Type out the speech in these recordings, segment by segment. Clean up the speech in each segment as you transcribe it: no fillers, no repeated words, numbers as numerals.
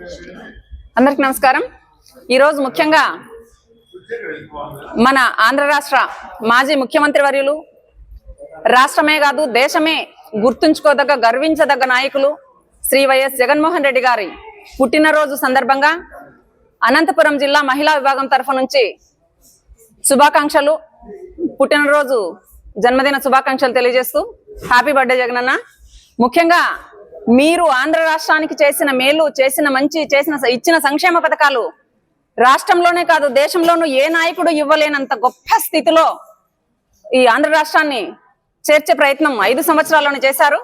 అందరికి నమస్కారం। ఈ రోజు ముఖ్యంగా మన ఆంధ్ర రాష్ట్ర మాజీ ముఖ్యమంత్రి వర్యులు రాష్ట్రమే కాదు దేశమే గుర్తుంచుకోదగ్గ గర్వించదగ్గ నాయకులు శ్రీ వైఎస్ జగన్మోహన్ రెడ్డి గారి పుట్టినరోజు సందర్భంగా అనంతపురం జిల్లా మహిళా విభాగం తరఫు నుంచి శుభాకాంక్షలు, పుట్టినరోజు జన్మదిన శుభాకాంక్షలు తెలియజేస్తూ హ్యాపీ బర్త్డే జగనన్న। ముఖ్యంగా మీరు ఆంధ్ర రాష్ట్రానికి చేసిన మేలు, చేసిన మంచి, ఇచ్చిన సంక్షేమ పథకాలు రాష్ట్రంలోనే కాదు దేశంలోనూ ఏ నాయకుడు ఇవ్వలేనంత గొప్ప స్థితిలో ఈ ఆంధ్ర రాష్ట్రాన్ని చేర్చే ప్రయత్నం 5 సంవత్సరాల్లోనే చేశారు।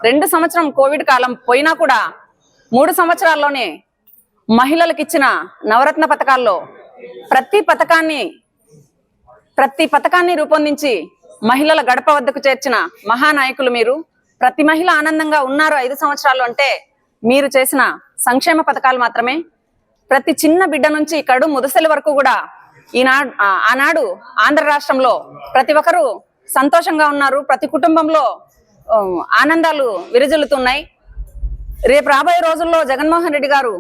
2 సంవత్సరం కోవిడ్ కాలం పోయినా కూడా 3 సంవత్సరాల్లోనే మహిళలకు ఇచ్చిన నవరత్న పథకాల్లో ప్రతి పథకాన్ని రూపొందించి మహిళల గడప వద్దకు చేర్చిన మహానాయకులు మీరు। ప్రతి మహిళ ఆనందంగా ఉన్నారు 5 సంవత్సరాలు అంటే మీరు చేసిన సంక్షేమ పథకాలు మాత్రమే। ప్రతి చిన్న బిడ్డ నుంచి కడు ముదసలి వరకు కూడా ఆనాడు ఆంధ్ర రాష్ట్రంలో ప్రతి ఒక్కరూ సంతోషంగా ఉన్నారు। ప్రతి కుటుంబంలో ఆనందాలు విరజిల్లుతున్నాయి। రేపు రాబోయే రోజుల్లో జగన్మోహన్ రెడ్డి గారు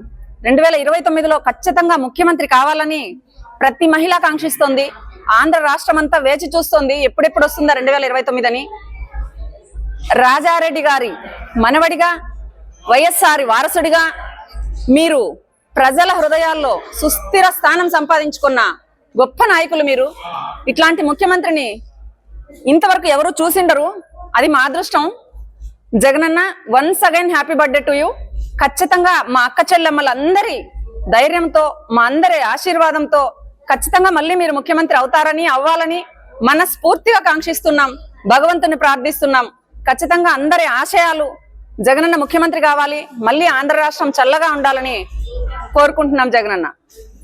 2029లో ఖచ్చితంగా ముఖ్యమంత్రి కావాలని ప్రతి మహిళ కాంక్షిస్తోంది। ఆంధ్ర రాష్ట్రం అంతా వేచి చూస్తోంది ఎప్పుడెప్పుడు వస్తుందా 2029 అని। రాజారెడ్డి గారి మనవడిగా, వైఎస్ఆర్ వారసుడిగా మీరు ప్రజల హృదయాల్లో సుస్థిర స్థానం సంపాదించుకున్న గొప్ప నాయకులు మీరు। ఇట్లాంటి ముఖ్యమంత్రిని ఇంతవరకు ఎవరు చూసిండరు, అది మా అదృష్టం। Jagananna, once again happy birthday to you. ఖచ్చితంగా మా అక్క చెల్లెమ్మలందరి ధైర్యంతో, మా అందరి ఆశీర్వాదంతో ఖచ్చితంగా మళ్ళీ మీరు ముఖ్యమంత్రి అవుతారని, అవ్వాలని మనస్ఫూర్తిగా కాంక్షిస్తున్నాం, భగవంతుని ప్రార్థిస్తున్నాం। ఖచ్చితంగా అందరి ఆశయాలు జగనన్న ముఖ్యమంత్రి కావాలి, మళ్ళీ ఆంధ్ర రాష్ట్రం చల్లగా ఉండాలని కోరుకుంటున్నాం జగనన్న।